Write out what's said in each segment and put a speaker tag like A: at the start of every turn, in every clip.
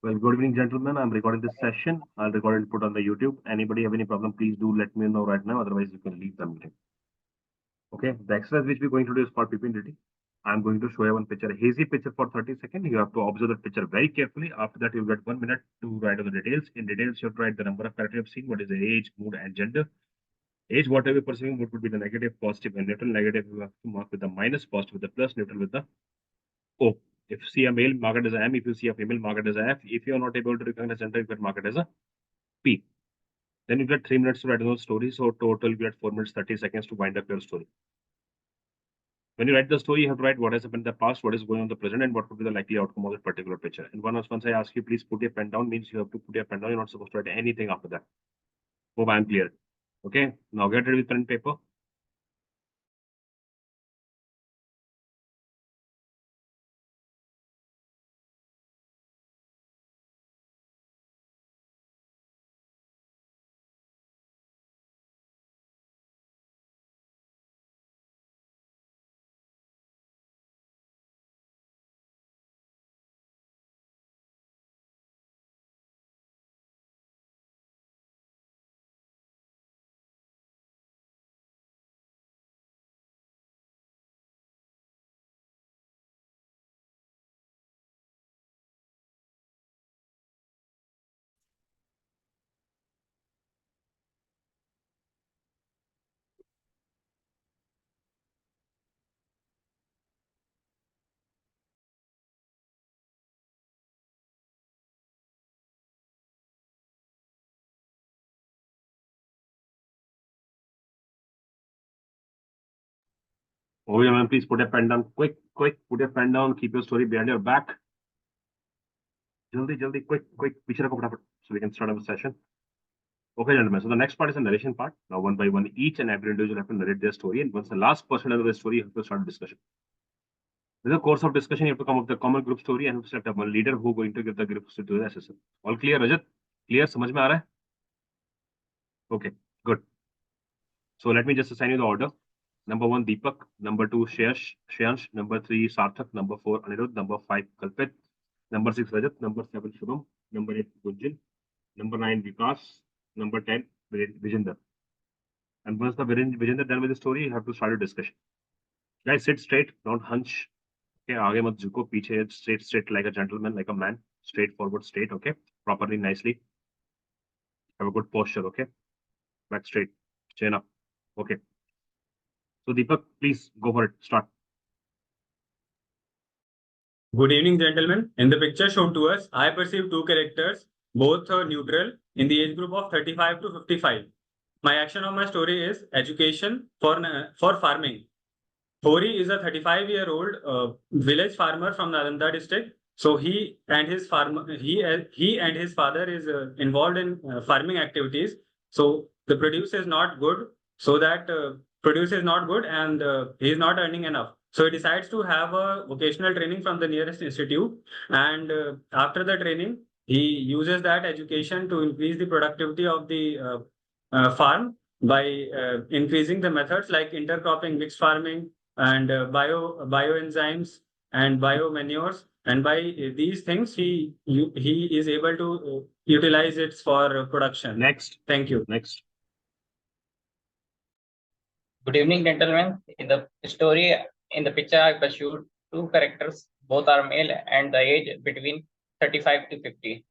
A: Well, good evening, gentlemen. I'm recording this session. I'll record and put on the YouTube. Anybody have any problem, please do let me know right now. Otherwise, you can leave the meeting. Okay. The exercise which we're going to do is called Ppdt. I'm going to show you one picture, a hazy picture for 30 seconds. You have to observe the picture very carefully. After that, you'll get 1 minute to write on the details. In details, you have to write the number of characters you've seen, what is the age, mood, and gender. Age, whatever you're perceiving, what would be the negative, positive, and neutral. Negative, you have to mark with the minus, positive with the plus, neutral with the O. If you see a male, mark it as a M. If you see a female, mark it as a F. If you are not able to recognize gender, you can mark it as a P. Then you get 3 minutes to write those stories. So total you get 4 minutes 30 seconds to wind up your story. When you write the story, you have to write what has happened in the past, what is going on in the present, and what would be the likely outcome of that particular picture. And once I ask you, please put your pen down, means you have to put your pen down. You're not supposed to write anything after that. Hope I'm clear. Okay. Now get ready with pen and paper. Oh, yeah, man, please put your pen down. Quick, put your pen down. Keep your story behind your back. Jaldi, quick. Piche rakho fatafat, so we can start our session. Okay, gentlemen. So the next part is the narration part. Now, one by one, each and every individual have to narrate their story. And once the last person of the story, you have to start a discussion. In the course of discussion, you have to come up with the common group story and select one leader who is going to give the group story to the assessor. All clear, Rajat? Clear? समझ में आ रहा है? Okay, good. So let me just assign you the order. Number 1, Deepak. Number 2, Shreyansh. Number 3, Sarthak. Number 4, Anirudh. Number 5, Kalpit. Number 6, Rajat. Number 7, Shubham. Number 8, Gunjan. Number 9, Vikas. Number 10, Vijender. And once the Vijender done with the story, you have to start a discussion. Guys, sit straight, don't hunch. Okay, आगे मत झुको, पीछे straight like a gentleman, like a man, straightforward, straight. Okay, properly, nicely. Have a good posture. Okay, back straight, chin up. Okay. So Deepak, please go for it. Start.
B: Good evening, gentlemen. In the picture shown to us, I perceive two characters, both neutral, in the age group of 35 to 55. My action of my story is education for farming. Thori is a 35-year-old village farmer from Nalanda district. So he and his father is involved in farming activities. So the produce is not good. So that produce is not good, and he is not earning enough. So he decides to have a vocational training from the nearest institute. And after the training, he uses that education to increase the productivity of the farm by increasing the methods like intercropping, mixed farming, and bioenzymes and biomanures. And by these things, he is able to utilize it for production.
A: Next.
B: Thank you.
A: Next.
C: Good evening, gentlemen. In the story, in the picture, I pursued two characters. Both are male and the age between 35 to 50.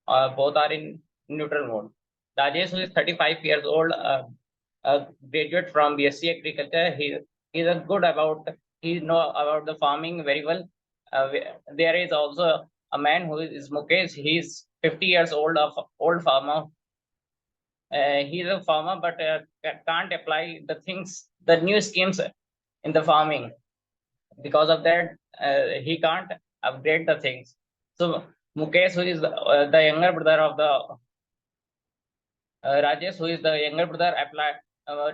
C: Both are in neutral mode. Rajesh, who is 35 years old, a graduate from BSc Agriculture, he is good about, he know about the farming very well. There is also a man who is Mukesh. He is 50 years old, old farmer. He's a farmer, but can't apply the things, the new schemes in the farming. Because of that, he can't upgrade the things. So Mukesh, who is the younger brother of the Rajesh, who is the younger brother,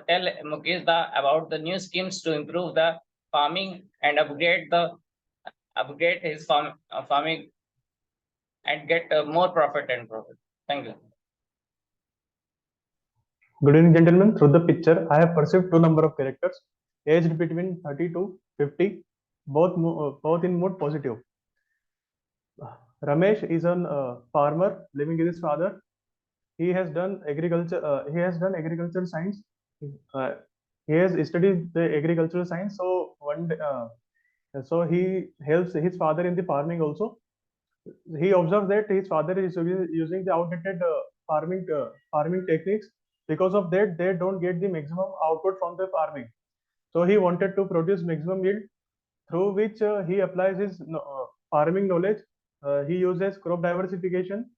C: tell Mukesh about the new schemes to improve the farming and upgrade his farming and get more profit. Thank you.
D: Good evening, gentlemen. Through the picture, I have perceived two number of characters, aged between 30 to 50, both in mood positive. Ramesh is a farmer living with his father. He has done agriculture. He has done agricultural science. Uh, he has studied the agricultural science. So so he helps his father in the farming also. He observes that his father is using the outdated farming techniques. Because of that, they don't get the maximum output from the farming. So he wanted to produce maximum yield, through which he applies his farming knowledge. He uses crop diversification,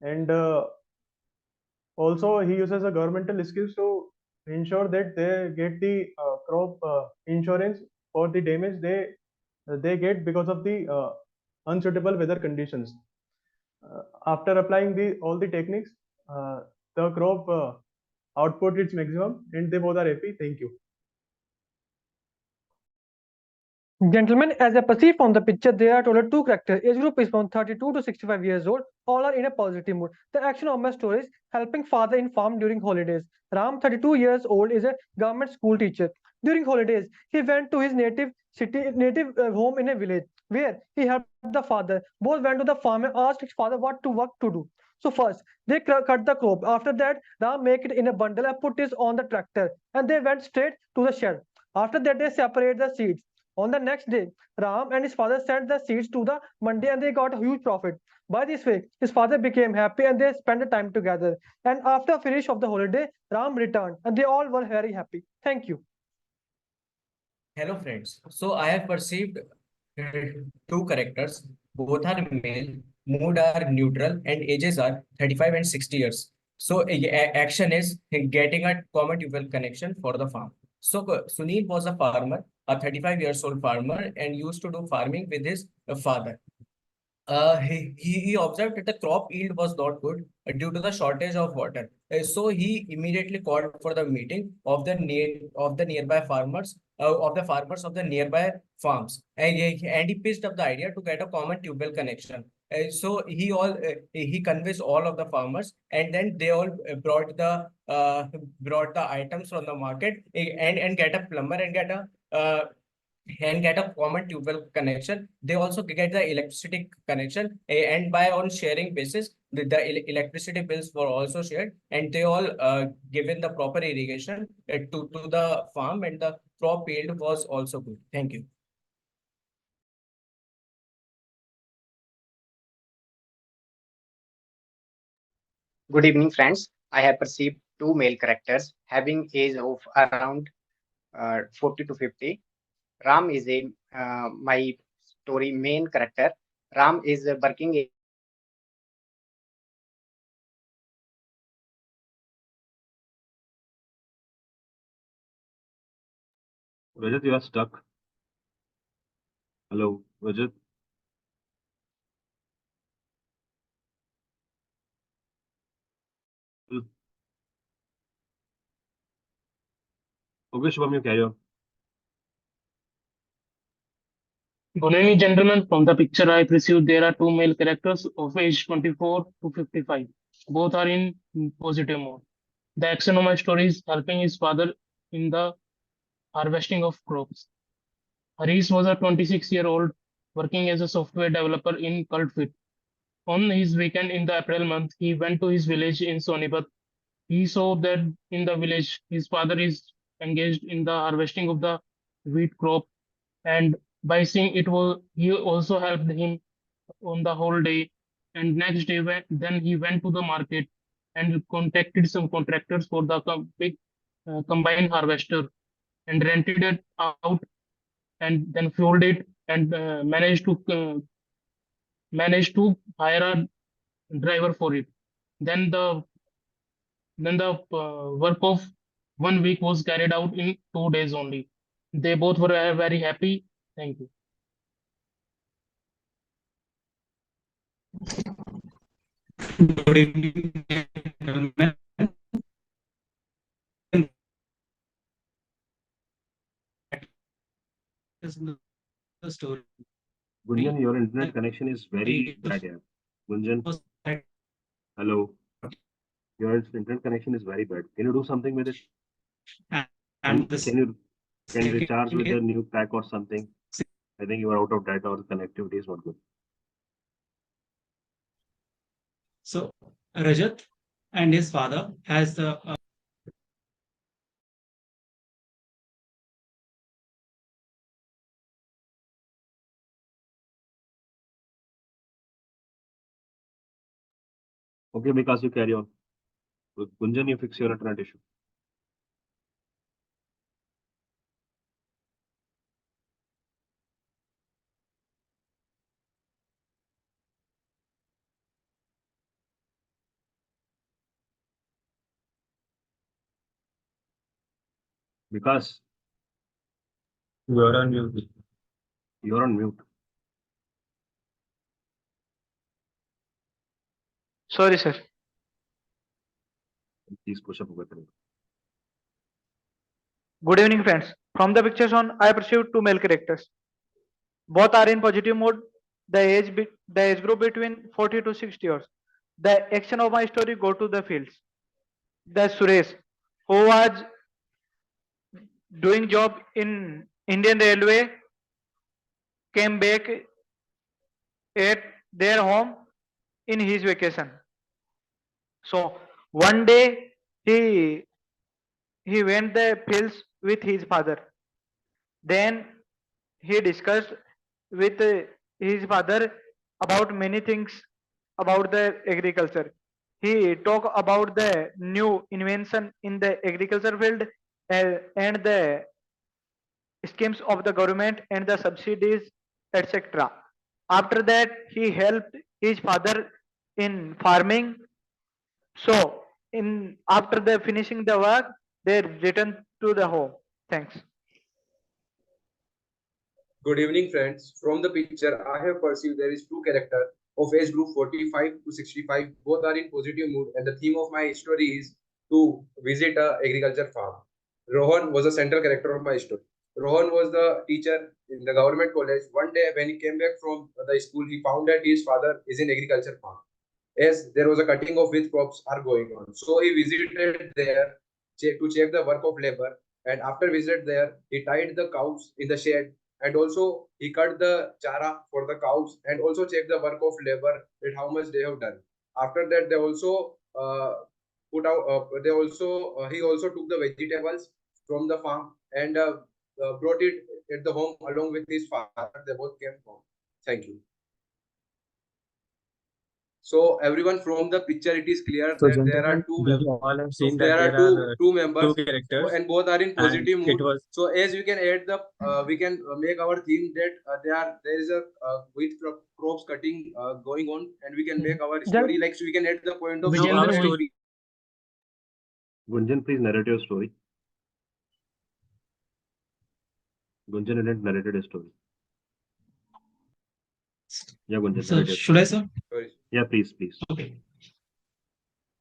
D: and also he uses a governmental skills to ensure that they get the crop insurance for the damage they get because of the unsuitable weather conditions. After applying all the techniques, the crop output its maximum, and they both are happy. Thank you.
E: Gentlemen, as I perceive from the picture, there are total two characters. Age group is from 32 to 65 years old. All are in a positive mood. The action of my story is helping father in farm during holidays. Ram, 32 years old, is a government school teacher. During holidays, he went to his native home in a village, where he helped the father. Both went to the farm and asked his father what work to do. So first, they cut the crop. After that, Ram make it in a bundle and put it on the tractor, and they went straight to the shed. After that, they separate the seeds. On the next day, Ram and his father sent the seeds to the mandi and they got a huge profit. By this way, his father became happy and they spent the time together. And after finish of the holiday, Ram returned and they all were very happy. Thank you.
F: Hello friends. So I have perceived two characters. Both are male, mood are neutral, and ages are 35 and 60 years. So action is getting a common dual connection for the farm. So Sunil was a farmer, a 35 years old farmer, and used to do farming with his father. He observed that the crop yield was not good due to the shortage of water. So he immediately called for the meeting of the nearby farmers of the nearby farms, and he pitched up the idea to get a common tubewell connection. So he convinced all of the farmers, and then they all brought the items from the market, and get a plumber and get a common tubewell connection. They also get the electricity connection, and by on sharing basis, the electricity bills were also shared, and they all given the proper irrigation to the farm, and the crop yield was also good. Thank you.
G: Good evening, friends. I have perceived two male characters having age of around 40 to 50. Ram is my story main character. Ram is working.
A: Rajat, you are stuck. Hello, Rajat. Okay, Shubham, you carry on.
H: Good evening, gentlemen. From the picture I perceive there are two male characters of age 24 to 55. Both are in positive mode. The action of my story is helping his father in the harvesting of crops. Harish was a 26-year-old working as a software developer in Cultfit. On his weekend in the April month, he went to his village in Sonipat. He saw that in the village, his father is engaged in the harvesting of the wheat crop, and by seeing it was he also helped him on the whole day. And next day then he went to the market and contacted some contractors for the big combine harvester and rented it out, and then fueled it, and managed to hire a driver for it. Then the work of 1 week was carried out in 2 days only. They both were very happy. Thank you.
B: Good evening, gentlemen. The story.
A: Gunjan, your internet connection is very bad here. Gunjan, hello. Your internet connection is very bad. Can you do something with it?
B: And
A: Can you recharge with a new pack or something? I think you are out of data or the connectivity is not good.
I: So Rajat and his father has the
A: Okay, because you carry on. Gunjan, you fix your alternate issue. Because
B: You're on mute.
A: you're on mute.
J: Sorry, sir.
A: Please push up a button.
J: Good evening, friends. From the picture shown, I perceived two male characters. Both are in positive mood. The age group between 40 to 60 years. The action of my story go to the fields. The Suresh, who was doing job in Indian Railway, came back at their home in his vacation. So one day he went the fields with his father. Then he discussed with his father about many things about the agriculture. He talked about the new invention in the agriculture field and the schemes of the government and the subsidies, etc. After that, he helped his father in farming. So, in after the finishing the work, they returned to the home. Thanks.
K: Good evening, friends. From the picture, I have perceived there is two characters of age group 45 to 65. Both are in positive mood, and the theme of my story is to visit a agriculture farm. Rohan was a central character of my story. Rohan was the teacher in the government college. One day, when he came back from the school, he found that his father is in agriculture farm, as there was a cutting of which crops are going on. So he visited there to check the work of labor, and after visit there, he tied the cows in the shed, and also he cut the chara for the cows, and also checked the work of labor, that how much they have done. After that, they also he also took the vegetables from the farm and brought it at the home along with his father. They both came home. Thank you. So everyone, from the picture, it is clear
B: So
K: that there are
B: gentlemen,
K: two
B: we
K: members.
B: all have
K: So
B: seen
K: there
B: that
K: are
B: there are
K: two members,
B: two characters,
K: and both are in
B: and
K: positive mood.
B: it was
K: So as we can add the, we can make our theme that there is a wheat crops cutting going on, and we can make our story like, so we can add the point of
B: no, our
H: Vijayendra,
B: story.
A: Gunjan, please narrate your story. Gunjan didn't narrate a story. Yeah, Gunjan.
I: So should I, sir?
A: Yeah, please.
I: Okay.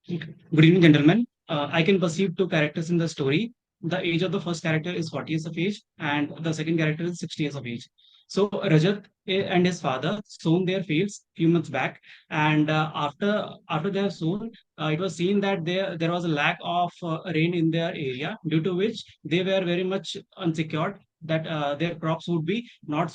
I: Good evening, gentlemen. I can perceive two characters in the story. The age of the first character is 40 years of age, and the second character is 60 years of age. So Rajat and his father sown their fields few months back, and after they have sown, it was seen that there was a lack of rain in their area, due to which they were very much unsecured that their crops would be not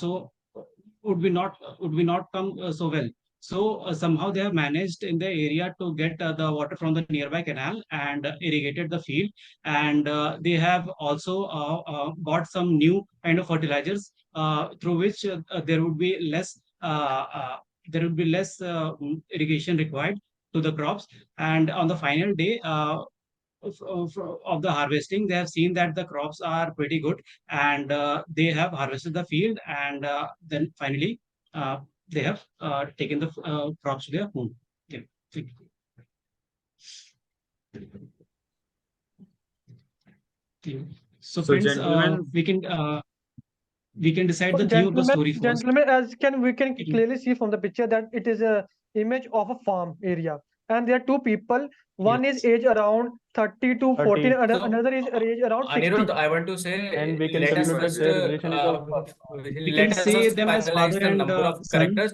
I: come so well. So somehow they have managed in the area to get the water from the nearby canal and irrigated the field. And they have also got some new kind of fertilizers through which there would be less irrigation required to the crops. And on the final day, of the harvesting, they have seen that the crops are pretty good, and they have harvested the field, and then finally they have taken the crops to their home. Yeah. So friends,
B: gentlemen,
I: we can decide the theme of the story first.
E: Gentlemen, as we can clearly see from the picture that it is a image of a farm area, and there are two people. One is age around 30 to 40,
D: 30.
E: and
F: So,
E: another is age around 60.
F: Anirudh, I want to say,
D: And we can
F: let us
D: conclude that
F: first
D: their relation is of
I: We can say them as
F: finalize
I: father
F: the
I: and
F: number of
I: son.
F: characters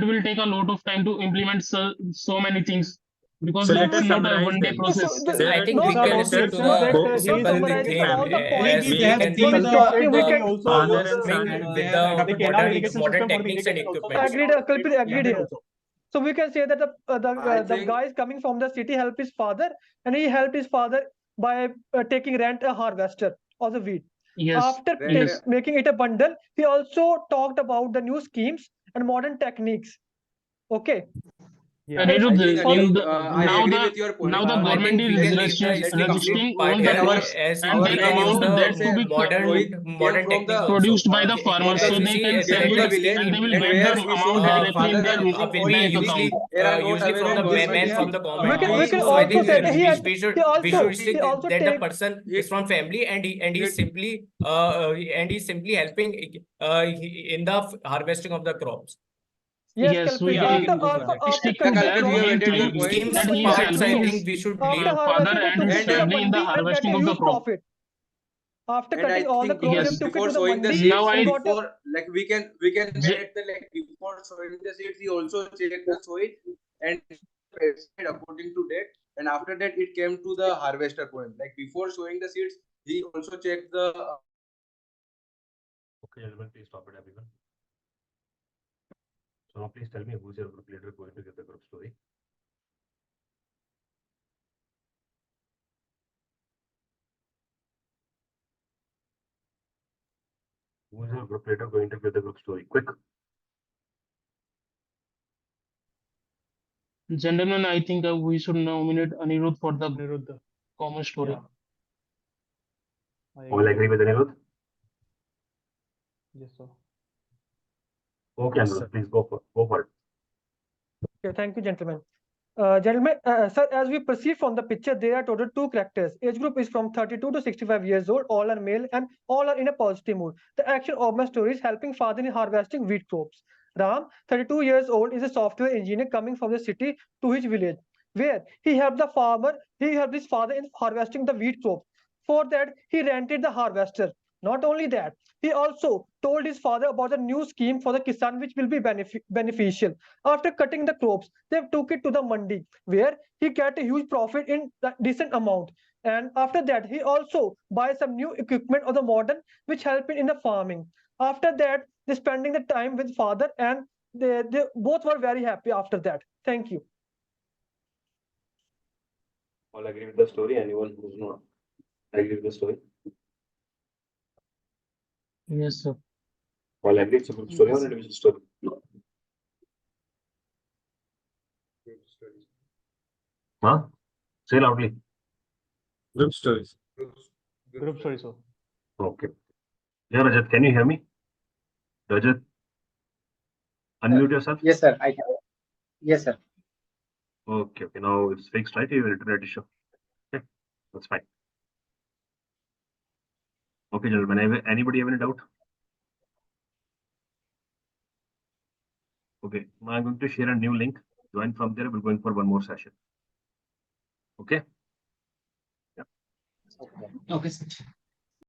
H: it will take a lot of time to implement so many things, because
B: So let
H: it's
B: us
H: not a
B: summarize
H: one-day
B: them.
H: process.
B: There
F: I
B: are
F: think
B: two
F: we can
B: characters,
F: stick to
E: no, that
B: both
E: he's
B: simple with
E: summarizing all the
B: family.
E: points.
H: Maybe they have
B: Maybe
H: seen
E: What
H: the
E: he's talking, we
H: uh,
E: can
D: also
B: father
D: use
B: and
D: the
B: son,
F: with
H: they
F: the
H: have
D: the KNR
F: modern
D: irrigation
F: modern
D: system for the
F: techniques and
D: irrigation also. So
F: equipments.
E: agreed, agreed here. So we can say that
K: I
E: the
K: think
E: guy is coming from the city helped his father, and he helped his father by taking rent a harvester or the wheat.
H: yes,
E: After
H: yes.
E: making it a bundle, he also talked about the new schemes and modern techniques. Okay.
D: Yeah.
E: And
H: Anirudh,
K: I think
E: all,
H: in
K: Anirudh,
H: the
K: I
H: now
K: agree
H: the
K: with your point.
H: now the
F: I
H: government
F: think we
H: is
F: can leave the
K: Let me complete.
H: registering
F: part
H: all the
F: here,
K: When our
H: crops
F: as
H: and
F: we
H: the
F: can use
H: amount
F: the
H: that to be
K: Rohit came
F: modern
K: from
F: technique
K: the
F: also.
H: produced by the farmers,
F: As
H: so
F: you
H: they
F: see,
H: can
F: there
H: sell
K: to the
H: it
K: village,
H: and they will
K: and
H: get
K: where
H: the
K: we saw
H: amount
K: that
H: directly in
K: father
H: their
F: will
H: own
F: be
H: bank
F: usually
H: account.
K: there are not
F: usually from the
K: available this
F: payment
K: many
F: from the
E: we
F: government
E: can
F: also.
K: so
F: So I
E: also
F: think
K: he
E: say that
F: we should stick
E: he also
F: that the
E: take
F: person is from family, and he's simply helping in the harvesting of the crops.
E: yes,
H: Yes, we
E: Kalpit.
H: can
E: After
H: stick to
K: Yeah,
E: cutting
H: that
K: Kalpit, we
E: crops,
K: have
H: main
K: added your
H: thing
K: point.
F: Schemes
H: that
E: the
H: he is
F: parts, I
H: helping
F: think
H: his
F: we should
E: after
F: leave.
H: father
E: harvesting, they
H: and
E: took
H: his
E: it to the
H: family in the
E: mandi and get a
H: harvesting of the
E: huge
H: crop.
E: profit. After
K: And I
E: cutting all the
K: think
E: crops,
H: Yes.
E: they took it
K: before
E: to the
K: sowing the
E: mandi
K: seeds,
H: Now I
E: and got a
K: before like we can
H: Ge-
K: add the like before sowing the seeds, we also check the soil and pesticide according to that. And after that, it came to the harvester point. Like before sowing the seeds, he also checked the.
A: Okay, gentlemen, please stop it, everyone. So now please tell me who's your group leader going to give the group story. Who's your group leader going to give the group story? Quick.
H: Gentlemen, I think we should nominate Anirudh for the
D: Aniruddha.
H: common story.
D: Yeah. I
A: All agree with Anirudh?
D: Yes, sir.
A: Okay, Anirudh, please go for it.
E: Okay, thank you, gentlemen. Sir, as we perceive from the picture, there are total 2 characters. Age group is from 32 to 65 years old. All are male and all are in a positive mood. The action of my story is helping father in harvesting wheat crops. Ram, 32 years old, is a software engineer coming from the city to his village, where he helped his father in harvesting the wheat crops. For that, he rented the harvester. Not only that, he also told his father about the new scheme for the Kisan, which will be beneficial. After cutting the crops, they took it to the mandi, where he get a huge profit in a decent amount. And after that, he also buys some new equipment of the modern, which help in the farming. After that, they spending the time with father, and they both were very happy after that. Thank you.
A: All agree with the story? Anyone who's not agree with the story?
H: Yes, sir.
A: All agree it's a group story or individual story? Huh? Say loudly.
B: Group stories.
D: Group story, sir.
A: Okay. Yeah, Rajat, can you hear me? Rajat, unmute yourself.
G: Yes, sir. I can. Yes, sir.
A: Okay, now it's fixed, right? You have internet issue. Okay, that's fine. Okay, gentlemen, anybody have any doubt? Okay, now I'm going to share a new link. Join from there. We're going for one more session. Okay?
I: Okay, sir.